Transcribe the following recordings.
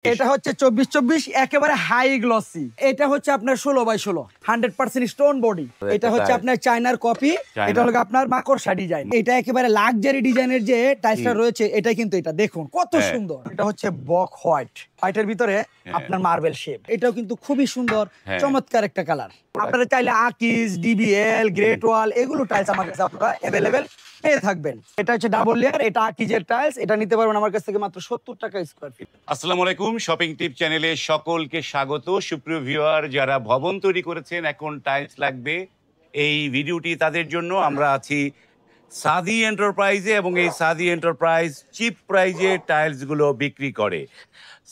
এটা হচ্ছে 24-24 একেবারে হাই গ্লসি। এটা হচ্ছে আপনার 16x16 100% স্টোন বডি। এটা হচ্ছে আপনার চায়নার কপি। এটা হলো আপনার মাকড়সা ডিজাইন। এটা একেবারে লাক্সারি ডিজাইনের যে টাইলসটা রয়েছে এটা কিন্তু এটা দেখুন কত সুন্দর। এটা হচ্ছে বক হোয়াইটের ভিতরে আপনার মার্বেল শেপ। এটাও কিন্তু খুবই সুন্দর চমৎকার একটা কালার। আপনারা চাইলে আকিজ, ডিবিএল, গ্রেট ওয়াল এগুলো টাইলস আমার কাছে আপনারা अवेलेबल পেয়ে থাকবেন। এটা হচ্ছে ডাবল লেয়ার, এটা আকিজের টাইলস। এটা নিতে পারবেন আমার কাছ থেকে মাত্র 70 টাকা স্কয়ার ফিট। আসসালামু আলাইকুম, শপিং টিপ চ্যানেলে সকলকে স্বাগত। সুপ্রিয় ভিউয়ার, যারা ভবন তৈরি করেছেন এখন টাইলস লাগবে, এই ভিডিওটি তাদের জন্য। আমরা আছি সাদি এন্টারপ্রাইজে এবং এই সাদি এন্টারপ্রাইজ চিপ প্রাইজে টাইলস গুলো বিক্রি করে।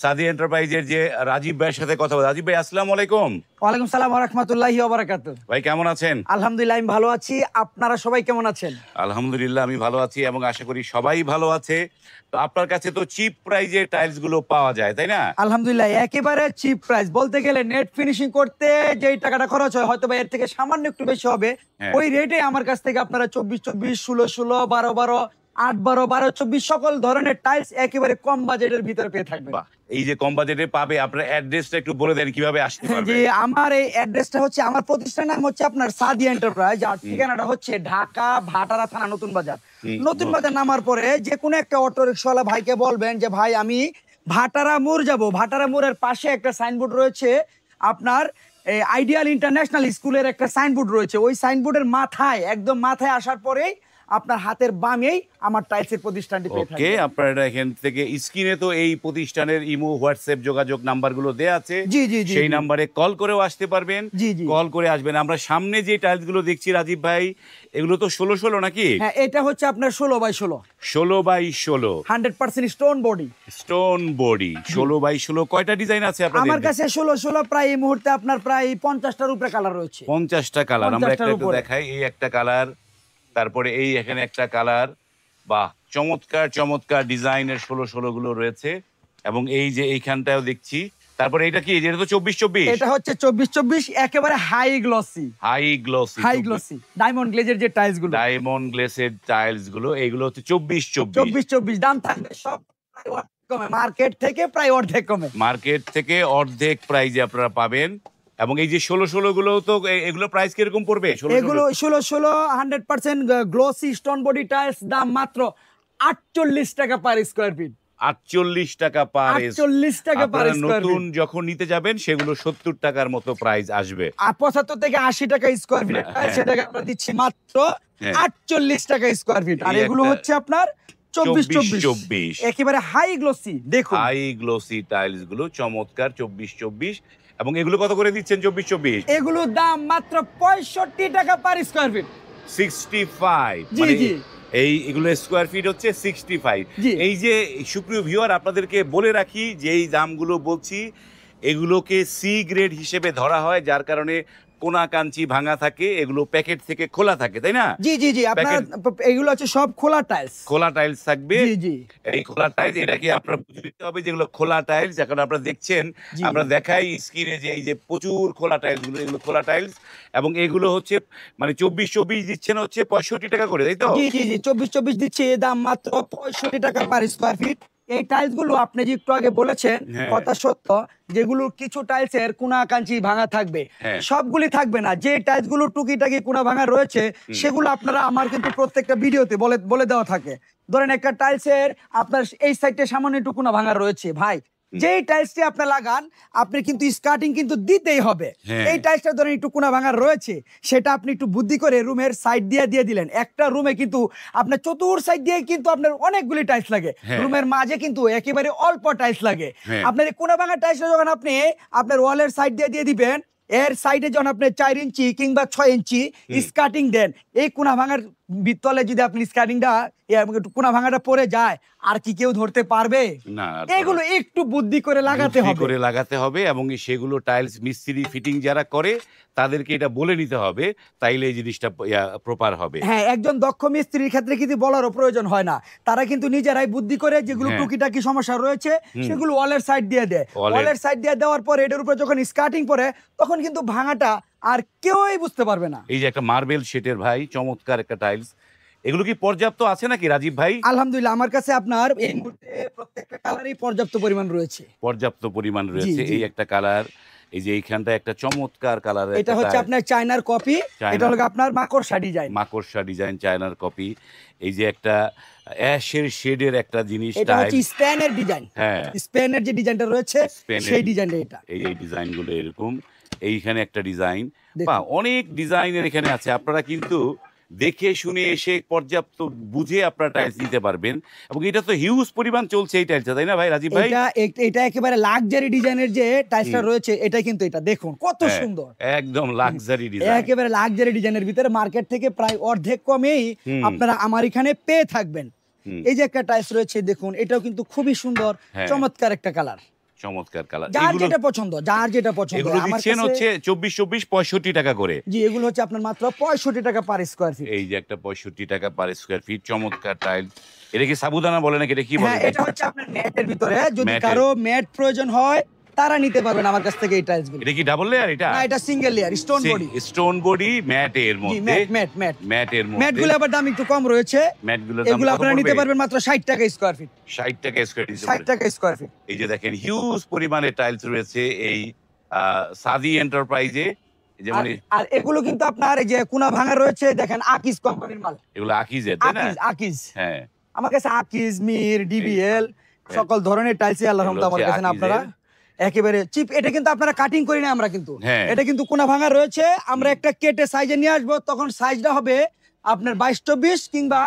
সাদি এন্টারপ্রাইজের যে রাজীব ভাইয়ের সাথে কথা বলবো। রাজীব ভাই, আসসালামু আলাইকুম। ওয়ালাইকুম সালাম ওয়া রাহমাতুল্লাহি ওয়া বারাকাতুহু। ভাই কেমন আছেন? আলহামদুলিল্লাহ আমি ভালো আছি। আপনারা সবাই কেমন আছেন? আলহামদুলিল্লাহ আমি ভালো আছি এবং আশা করি সবাই ভালো আছে। তো আপনার কাছে তো চিপ প্রাইজে টাইলস গুলো পাওয়া যায়, তাই না? আলহামদুলিল্লাহ একেবারে চিপ প্রাইস। বলতে গেলে নেট ফিনিশিং করতে যেই টাকাটা খরচ হয় হয়তো বা এর থেকে সামান্য একটু বেশি হবে, ওই রেটে আমার কাছ থেকে আপনারা 24-24, 16-16, 12-12, 8-12, 12-24 সকল ধরনের টাইলস একেবারে কম বাজেটের ভিতরে পেয়ে থাকবেন। এই যে কম বাজেটে পাবে, আপনার অ্যাড্রেসটা একটু বলে দেন কিভাবে আসতে পারবে। জি, আমার এই অ্যাড্রেসটা হচ্ছে, আমার প্রতিষ্ঠানের নাম হচ্ছে আপনার সাদি এন্টারপ্রাইজ। আর ঠিকানাটা হচ্ছে ঢাকা ভাটারা থানা নতুন বাজার। নতুন বাজার নামার পরে যে কোনো একটা অটো রিকশাওয়ালা ভাইকে বলবেন যে ভাই আমি ভাটারা মোড় যাব। ভাটারা মোড়ের পাশে একটা সাইনবোর্ড রয়েছে আপনার আইডিয়াল ইন্টারন্যাশনাল স্কুলের একটা সাইনবোর্ড রয়েছে। ওই সাইনবোর্ডের মাথায়, একদম মাথায় আসার পরেই আপনার হাতের বামেই আমার টাইলসের প্রতিষ্ঠানটি পেয়ে থাকবে। ওকে, আপনারা এখান থেকে স্ক্রিনে তো এই প্রতিষ্ঠানের ইমো, হোয়াটসঅ্যাপ যোগাযোগ নাম্বারগুলো দেয়া আছে। জি জি জি, সেই নাম্বারে কল করেও আসতে পারবেন। জি জি, কল করে আসবেন। আমরা সামনে যে টাইলসগুলো দেখছি রাজীব ভাই, এগুলো তো 16-16 নাকি? হ্যাঁ, এটা হচ্ছে আপনার 16x16 16x16 100% stone body. Stone body 16x16। কয়টা ডিজাইন আছে আপনাদের? আমার কাছে 16-16 প্রায় এই মুহূর্তে আপনার প্রায় 50টার উপরে কালার রয়েছে। 50টা কালার। আমরা একটা একটু দেখাই। এই একটা কালার, তারপরে এই এখানে একটা কালার। বাহ, চমৎকার চমৎকার ডিজাইনের 16-16 গুলো রয়েছে। এবং এই যে এইখানটাও দেখছি। তারপরে এটা কি? এটা তো 24-24। এটা হচ্ছে 24-24 একেবারে high glossy. High glossy diamond গ্লেজের যে টাইলস গুলো, ডায়মন্ড গ্লেসের টাইলস গুলো, এইগুলো হচ্ছে 24-24। 24-24 দাম থাকবে সব কমে, মার্কেট থেকে প্রায় অর্ধেক কমে। মার্কেট থেকে অর্ধেক প্রাইজে আপনারা পাবেন। এবং এই যে 16-16 গুলো, তো এগুলো প্রাইস কিরকম পড়বে? এগুলো 16-16 100% গ্লসি স্টোন বডি টাইলস, দাম মাত্র 48 টাকা পার স্কয়ার ফিট। 48 টাকা পার। 48 টাকা পার স্কয়ার ফিট। নতুন যখন নিতে যাবেন সেগুলো 70 টাকার মতো প্রাইস আসবে। আর 75 থেকে 80 টাকা স্কয়ার ফিট, সেটাকে আমরা দিচ্ছি মাত্র 48 টাকা স্কয়ার ফিট। আর এগুলো হচ্ছে আপনার 24-24 একেবারে হাই গ্লসি। দেখুন হাই গ্লসি টাইলস গুলো চমৎকার 24-24। এবং এগুলো কত করে দিচ্ছেন 24-24? এগুলো দাম মাত্র 65 টাকা পার স্কয়ার ফিট। 65। জি জি, এই এগুলো স্কয়ার ফিট হচ্ছে 65। এই যে সুপ্রিয় ভিউয়ার, আপনাদেরকে বলে রাখি যে এই দামগুলো বলছি, এগুলোকে সি গ্রেড হিসেবে ধরা হয়, যার কারণে কোনা কাঞ্চি ভাঙা থাকে, এগুলো প্যাকেট থেকে খোলা থাকে, তাই না? জি জি জি, আপনার এগুলো হচ্ছে সব খোলা টাইলস। খোলা টাইলস থাকবে। জি জি, এই খোলা টাইলস, এটা কি আপনারা বুঝে নিতে হবে যেগুলো খোলা টাইলস। এখন আপনারা দেখছেন, আমরা দেখাই স্ক্রিনে যে এই যে প্রচুর খোলা টাইলস গুলো, এগুলো খোলা টাইলস। এবং এগুলো হচ্ছে মানে 24-24 দিচ্ছেন হচ্ছে 65 টাকা করে, তাই তো? জি জি জি, 24-24 দিচ্ছি, দাম মাত্র 65 টাকা পার স্কয়ার ফিট। এই টাইলস গুলো আপনি যে একটু আগে বলেছেন কথা সত্য, যেগুলো কিছু টাইলসের কোনা কাঞ্চি ভাঙা থাকবে, সবগুলি থাকবে না। যে টাইলস গুলো টুকিটাকি কোনা ভাঙা রয়েছে সেগুলো আপনারা আমার কিন্তু প্রত্যেকটা ভিডিওতে বলে দেওয়া থাকে। ধরেন একটা টাইলসের আপনার এই সাইডে সামান্য একটু কোনা ভাঙা রয়েছে, ভাই যেই টাইলসটি আপনি লাগান আপনি কিন্তু স্কার্টিং কিন্তু দিতেই হবে। এই টাইলসটা ধরেন একটু কোনা ভাঙা রয়েছে, সেটা আপনি একটু বুদ্ধি করে রুমের সাইড দিয়ে দিলেন। একটা রুমে কিন্তু আপনার চতুর সাইড দিয়ে কিন্তু আপনার অনেকগুলি টাইলস লাগে, রুমের মাঝে কিন্তু একেবারে অল্প টাইলস লাগে। আপনার কোনা ভাঙা টাইলসটা যখন আপনি আপনার ওয়ালের সাইড দিয়ে দিবেন, এর সাইডে যখন আপনি 4 ইঞ্চি কিংবা 6 ইঞ্চি স্কার্টিং দেন, এই কোনা ভাঙার ভিতরে যদি আপনি স্কার্টিংটা একটু কোনা ভাঙাটা পড়ে যায়, আর কি কেউ ধরতে পারবে? না, এগুলো একটু বুদ্ধি করে লাগাতে হবে। এবং সেগুলো টাইলস মিস্ত্রি ফিটিং যারা করে তাদেরকে এটা বলে নিতে হবে, তাইলে এই জিনিসটা প্রপার হবে। হ্যাঁ, একজন দক্ষ মিস্ত্রির ক্ষেত্রে কিন্তু বলারও প্রয়োজন হয় না। তারা কিন্তু নিজেরাই বুদ্ধি করে যেগুলো টুকিটাকি সমস্যা রয়েছে সেগুলো ওয়ালের সাইড দিয়ে দেয়। ওয়ালের সাইড দিয়ে দেওয়ার পর এটার উপর যখন স্কার্টিং পরে তখন কিন্তু ভাঙাটা আর কেউই বুঝতে পারবে না। এই যে একটা মার্বেল শেটের ভাই চমৎকার একটা টাইলস, এগুলো কি পর্যাপ্ত আছে নাকি রাজীব ভাই? আলহামদুলিল্লাহ আমার কাছে আপনার এই মুহূর্তে প্রত্যেকটা কালারই পর্যাপ্ত পরিমাণ রয়েছে। পর্যাপ্ত পরিমাণ রয়েছে। এই একটা কালার, এই যে এইখানটা একটা চমৎকার কালার, এটা হচ্ছে আপনার চায়নার কপি, এটা হলো আপনার মাকড়সা ডিজাইন। মাকড়সা ডিজাইন চায়নার কপি। এই যে একটা অ্যাশের শেডের একটা জিনিস, এটা হচ্ছে স্পেনের ডিজাইন। হ্যাঁ, স্পেনের যে ডিজাইনটা রয়েছে সেই ডিজাইনটা এটা। এই ডিজাইনগুলো এরকম। এইখানে একটা ডিজাইন, বা অনেক ডিজাইনের এখানে আছে। আপনারা কিন্তু দেখে শুনে এসে পর্যাপ্ত বুঝে আপনারা টাইলস নিতে পারবেন। এবং এটা তো হিউজ পরিমাণ চলছে এই টাইলসটা, তাই না ভাই রাজীব ভাই? এটা একেবারে লাক্সারি ডিজাইনের যে টাইলসটা রয়েছে এটা কিন্তু এটা দেখুন কত সুন্দর, একদম লাক্সারি ডিজাইন, একেবারে লাক্সারি ডিজাইনের ভিতরে মার্কেট থেকে প্রায় অর্ধেক কমেই আপনারা আমার এখানে পেয়ে থাকবেন। এই যে একটা টাইলস রয়েছে দেখুন, এটাও কিন্তু খুবই সুন্দর, চমৎকার একটা কালার, চমৎকার কালার। যার যেটা পছন্দ, যার যেটা পছন্দ। এগুলো দিচ্ছেন হচ্ছে 24 65 টাকা করে। জি, এগুলো হচ্ছে আপনার মাত্র 65 টাকা পার স্কয়ার ফিট। এই যে একটা 65 টাকা পার স্কয়ার ফিট চমৎকার টাইলস। এটা কি সাবুদানা বলে নাকি, এটা কি বলে? হ্যাঁ, এটা হচ্ছে আপনার ম্যাটের ভিতরে, যদি কারো ম্যাট প্রয়োজন হয় তারা নিতে পারবেন আমার কাছ থেকে এই টাইলসগুলো। এটা কি ডাবল লেয়ার? এটা না, এটা single layer stone body. Stone body ম্যাটের মধ্যে। ম্যাটের মধ্যে। ম্যাটগুলো আবার দাম একটু কম রয়েছে। ম্যাটগুলো এগুলো আপনারা নিতে পারবেন মাত্র 60 টাকা স্কয়ার ফিট। 60 টাকা স্কয়ার ফিট। 60 টাকা স্কয়ার ফিট। এই যে দেখেন হিউজ পরিমাণে টাইলস রয়েছে এই সাদি এন্টারপ্রাইজে। যেমন আর এগুলো কিন্তু আপনার এই যে কোনা ভাঙা রয়েছে, দেখেন আকিজ কোম্পানির মাল। এগুলো আকিজের, তাই না? আকিজ। হ্যাঁ, আমার কাছে আকিজ, মির, ডিবিএল সকল ধরনের টাইলসই আল্লাহর রহমতে আমার কাছে আপনারা একেবারে চিপ। এটা কিন্তু আপনারা কাটিং করি না আমরা, কিন্তু এটা কিন্তু কোনা ভাঙা রয়েছে, আমরা একটা কেটে সাইজে নিয়ে আসবো, তখন সাইজটা হবে আপনার 22-24 কিংবা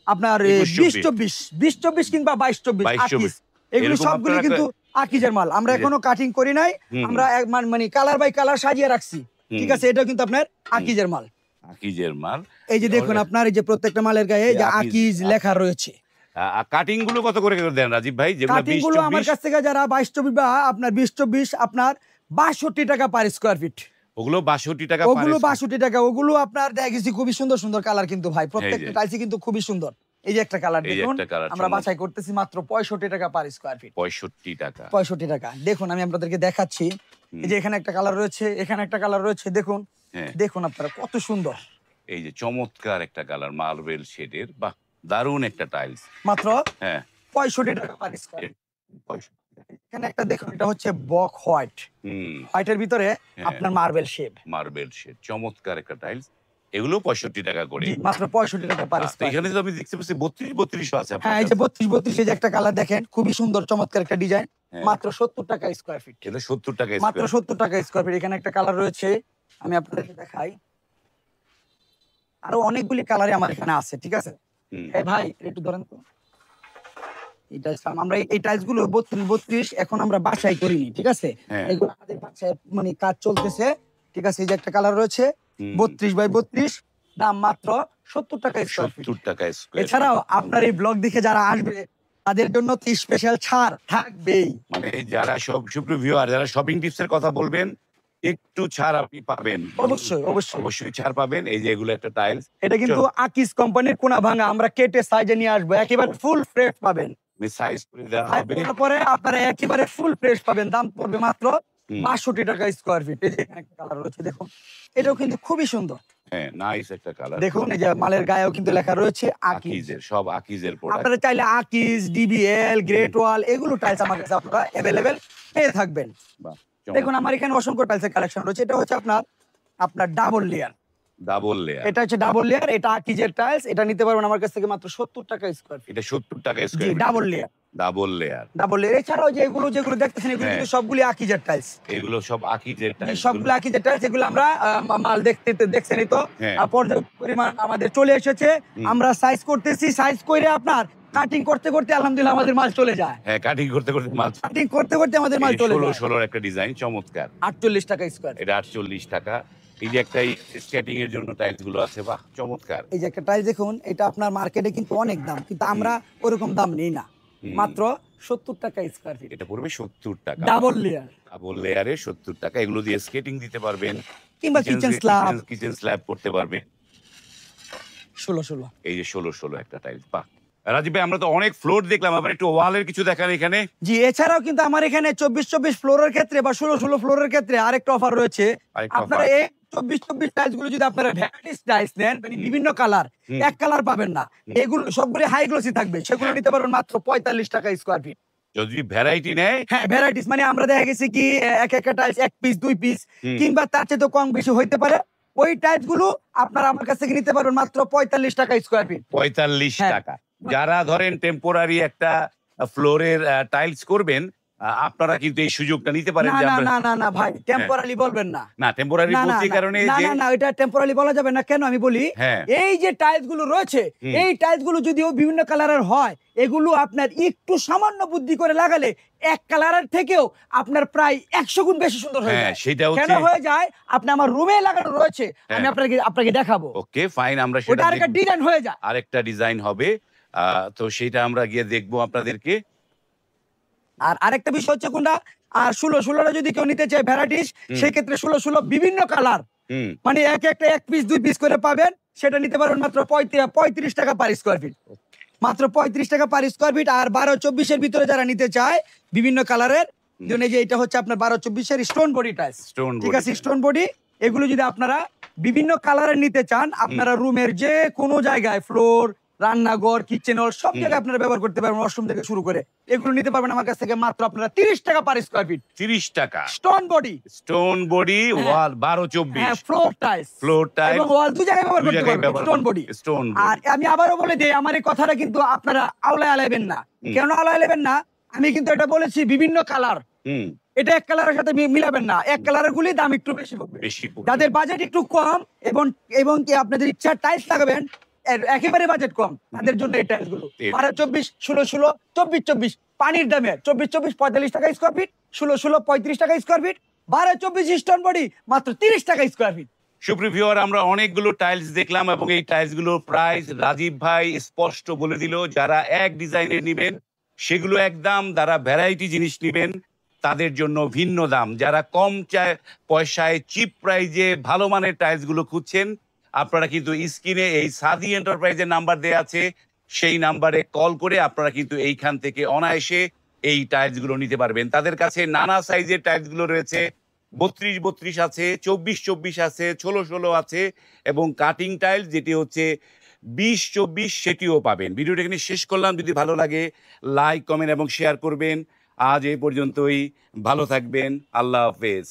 আপনার 20-24 কিংবা 22-24। এগুলো সবগুলো কিন্তু আকিজের মাল, আমরা এখনো কাটিং করি নাই, আমরা মানে কালার বাই কালার সাজিয়ে রাখছি, ঠিক আছে? এটা কিন্তু আপনার আকিজের মাল। আকিজের মাল। এই যে দেখুন আপনার এই যে প্রত্যেকটা মালের গায়ে যে আকিজ লেখা রয়েছে। কাটিং গুলো কত করে দেন রাজীব ভাই? যেগুলো কাটিং গুলো আমার কাছ থেকে যারা 22-24 বা আপনার 20-24 আপনার 62 টাকা পার স্কয়ার ফিট। ওগুলো 62 টাকা, ওগুলো 62 টাকা। ওগুলো আপনার দেখেছি খুবই সুন্দর সুন্দর কালার কিন্তু ভাই, প্রত্যেকটা টাইলসই কিন্তু খুবই সুন্দর। এই যে একটা কালার দেখুন, আমরা বাছাই করতেছি মাত্র 65 টাকা পার স্কয়ার ফিট। 65 টাকা, 65 টাকা। দেখুন আমি আপনাদেরকে দেখাচ্ছি, এই যে এখানে একটা কালার রয়েছে, এখানে একটা কালার রয়েছে, দেখুন দেখুন আপনারা কত সুন্দর। এই যে চমৎকার একটা কালার মার্বেল শেডের, বাহ দারুন একটা টাইলস, মাত্র 65 টাকা পার স্কয়ার। এখানে একটা দেখুন, এটা হচ্ছে বক হোয়াইট, হোয়াইটের ভিতরে আপনার মার্বেল শেড, চমৎকার একটা টাইলস। এগুলো 65 টাকা করে, মাত্র 65 টাকা পার স্কয়ার। এখানে তো আমি দেখতে পাচ্ছি 32 আছে। হ্যাঁ, এই যে 32 এই যে একটা কালার দেখেন, খুবই সুন্দর চমৎকার একটা ডিজাইন, মাত্র 70 টাকা স্কয়ার ফিট। এটা 70 টাকা, মাত্র 70 টাকা স্কয়ার ফিট। এখানে একটা কালার রয়েছে, আমি আপনাদেরকে দেখাই, আরো অনেকগুলি কালারে আমার এখানে আছে, ঠিক আছে? ভাই একটু ধরেন তো, আমরা এই টাইলস গুলো 32 এখন আমরা বাসায় করিনি, ঠিক আছে? এগুলো আমাদের বাসায় মানে কাজ চলতেছে, ঠিক আছে? এই যে একটা কালার রয়েছে 32x32, দাম মাত্র 70 টাকা স্কয়ার ফিট। 70 টাকা স্কয়ার। এছাড়াও আপনার এই ব্লগ দেখে যারা আসবে তাদের জন্য তো স্পেশাল ছাড় থাকবেই। মানে যারা সব সুপ্রিয় ভিউয়ার, যারা শপিং টিপস এর কথা বলবেন, একটু ছাড় আপনি পাবেন, অবশ্যই ছাড় পাবেন। এই যে এগুলো একটা টাইলস, এটা কিন্তু আকিজ কোম্পানির কোনা ভাঙা, আমরা কেটে সাইজে নিয়ে আসবো, একেবারে ফুল ফ্রেশ পাবেন। সাইজ করে দেওয়া হবে, তারপরে আপনারা একেবারে ফুল ফ্রেশ পাবেন। দাম পড়বে মাত্র 62 টাকা স্কয়ার ফিট। এই যে এখানে একটা কালার রয়েছে দেখুন, এটাও কিন্তু খুবই সুন্দর। হ্যাঁ, নাইস একটা কালার। দেখুন এই যে মালের গায়েও কিন্তু লেখা রয়েছে আকিজের, সব আকিজের প্রোডাক্ট। আপনারা চাইলে আকিজ, ডিবিএল, গ্রেট ওয়াল এগুলো টাইলস আমার কাছে আপনারা अवेलेबल পেয়ে থাকবেন। দেখুন আমার এখানে অসংখ্য টাইলসের কালেকশন রয়েছে। এটা হচ্ছে আপনার ডাবল লেয়ার, এটা হচ্ছে ডাবল লেয়ার, এটা আকিজের টাইলস। এটা নিতে পারবেন আমার কাছ থেকে মাত্র 70 টাকা স্কয়ার ফিট। এটা 70 টাকা স্কয়ার ফিট, ডাবল লেয়ার। এছাড়াও যেগুলো দেখতেছেন এগুলো কিন্তু সবগুলি আকিজের টাইলস। এগুলো সব আকিজের টাইলস, সবগুলো আকিজের টাইলস। এগুলো আমরা মাল দেখছেনই তো, পর্যাপ্ত পরিমাণ আমাদের চলে এসেছে, আমরা সাইজ করতেছি, সাইজ করে আপনার কাটিং করতে করতে আলহামদুলিল্লাহ আমাদের মাল চলে যায়। হ্যাঁ, কাটিং করতে করতে আমাদের মাল চলে যায়। 16 একটা ডিজাইন চমৎকার, 48 টাকা স্কয়ার। এটা 48 টাকা। এই যে একটা স্কেটিং এর জন্য টাইলস গুলো আছে, বাহ চমৎকার। এই যে একটা টাইলস দেখুন, এটা আপনার মার্কেটে কিন্তু অনেক দাম, কিন্তু আমরা ওরকম দাম নেই না, মাত্র 70 টাকা স্কয়ার ফিট। এটা পড়বে 70 টাকা, ডাবল লেয়ারে 70 টাকা। এগুলো দিয়ে স্কেটিং দিতে পারবেন, কিংবা কিচেন স্ল্যাব করতে পারবেন। 16 এই যে 16 একটা টাইলস, বাহ। রাজীব ভাই, আমরা তো অনেক ফ্লোর দেখলাম, আবার একটু ওয়ালের কিছু দেখান এখানে। জি, এছাড়াও কিন্তু আমার এখানে 24-24 ফ্লোরের ক্ষেত্রে বা 16 ফ্লোরের ক্ষেত্রে আরেকটা অফার রয়েছে। আপনারা 12-24 টাইলস গুলো যদি আপনারা ভ্যারাইটিস টাইলস নেন, মানে বিভিন্ন কালার, এক কালার পাবেন না, এগুলো সবগুলো হাই গ্লোসি থাকবে, সেগুলো নিতে পারবেন মাত্র 45 টাকা স্কয়ার ফিট। যদি ভ্যারাইটি নেয়, হ্যাঁ ভ্যারাইটিস মানে আমরা দেখা গেছে কি এক একটা টাইলস 1 পিস 2 পিস কিংবা তার চেয়ে তো কম বেশি হইতে পারে, ওই টাইলস গুলো আপনারা আমার কাছ থেকে নিতে পারবেন মাত্র 45 টাকা স্কয়ার ফিট। 45 টাকা। যারা ধরেন টেম্পোরারি একটা ফ্লোরের টাইলস করবেন, আপনারা কিন্তু এই সুযোগটা নিতে পারেন। না ভাই, টেম্পোরারি বলবেন না। না, টেম্পোরারি বলতে কারণে যে না এটা টেম্পোরারি বলা যাবে না। কেন আমি বলি, এই যে টাইলস গুলো রয়েছে, এই টাইলস গুলো যদিও বিভিন্ন কালারের হয়, এগুলো আপনার একটু সামান্য বুদ্ধি করে লাগালে এক কালারের থেকেও আপনার প্রায় 100 গুণ বেশি সুন্দর হয়ে যায়। সেটা কেন হয়ে যায়, আপনি আমার রুমে লাগানো রয়েছে, আমি আপনাকে দেখাবো। ওকে ফাইন, আমরা সেটা আরেকটা ডিজাইন হয়ে যায়, আরেকটা ডিজাইন হবে, তো সেটা আমরা গিয়ে দেখবো আপনাদেরকে। আর আরেকটা বিষয় হচ্ছে কোনটা, আর 16 যদি কেউ নিতে চায় ভ্যারাইটিস, সেই ক্ষেত্রে 16 বিভিন্ন কালার, মানে একটা 1 পিস 2 পিস করে পাবেন, সেটা নিতে পারবেন মাত্র 35 টাকা পার স্কয়ার ফিট, মাত্র 35 টাকা পার স্কয়ার ফিট। আর 12-24 এর ভিতরে যারা নিতে চায় বিভিন্ন কালারের জন্য, যে এটা হচ্ছে আপনার 12-24 এর স্টোন বডি টাইলস, ঠিক আছে, স্টোন বডি, এগুলো যদি আপনারা বিভিন্ন কালারের নিতে চান, আপনারা রুমের যে কোনো জায়গায়, ফ্লোর, রান্নাঘর, কিচেন হল, সব জায়গায় আপনারা ব্যবহার করতে পারবেন, ওয়াশরুম থেকে শুরু করে, এগুলো নিতে পারবেন আমার কাছ থেকে মাত্র আপনারা 30 টাকা পার স্কয়ার ফিট। 30 টাকা স্টোন বডি ওয়াল 12-24, হ্যাঁ ফ্লোর টাইলস এবং ওয়াল দু জায়গায় ব্যবহার করতে পারবেন স্টোন বডি। আর আমি আবারও বলে দেই, আমার এই কথাটা কিন্তু আপনারা আলাইবেন না। কেন আলাইবেন না, আমি কিন্তু এটা বলেছি বিভিন্ন কালার, এটা এক কালারের সাথে মিলাবেন না, এক কালারের গুলি দাম একটু বেশি পড়বে। যাদের বাজেট একটু কম এবং কি আপনাদের ইচ্ছা টাইলস লাগাবেন, একেবারে বাজেট কম, তাদের জন্য এই টাইলস গুলো 12-24, 16-16, 24-24 পানির দামে 24-24 45 টাকা স্কয়ার ফিট, 16-16 35 টাকা স্কয়ার ফিট, 12-24 স্টোন বডি মাত্র 30 টাকা স্কয়ার ফিট। সুপ্রিয় ভিউয়ার, আমরা অনেকগুলো টাইলস দেখলাম এবং এই টাইলস গুলোর প্রাইস রাজীব ভাই স্পষ্ট বলে দিল। যারা এক ডিজাইনের নেবেন সেগুলো একদম, যারা ভ্যারাইটি জিনিস নেবেন তাদের জন্য ভিন্ন দাম। যারা কম পয়সায় চিপ প্রাইজে ভালো মানের টাইলস গুলো খুঁজছেন, আপনারা কিন্তু স্ক্রিনে এই সাদি এন্টারপ্রাইজের নাম্বার দেয়া আছে, সেই নাম্বারে কল করে আপনারা কিন্তু এইখান থেকে অনায়াসে এই টাইলস গুলো নিতে পারবেন। তাদের কাছে নানা সাইজের টাইলস গুলো রয়েছে, 32-32 আছে, 24-24 আছে, 16-16 আছে, এবং কাটিং টাইলস যেটি হচ্ছে 20-24 সেটিও পাবেন। ভিডিওটা এখানে শেষ করলাম। যদি ভালো লাগে লাইক, কমেন্ট এবং শেয়ার করবেন। আজ এই পর্যন্তই, ভালো থাকবেন, আল্লাহ হাফেজ।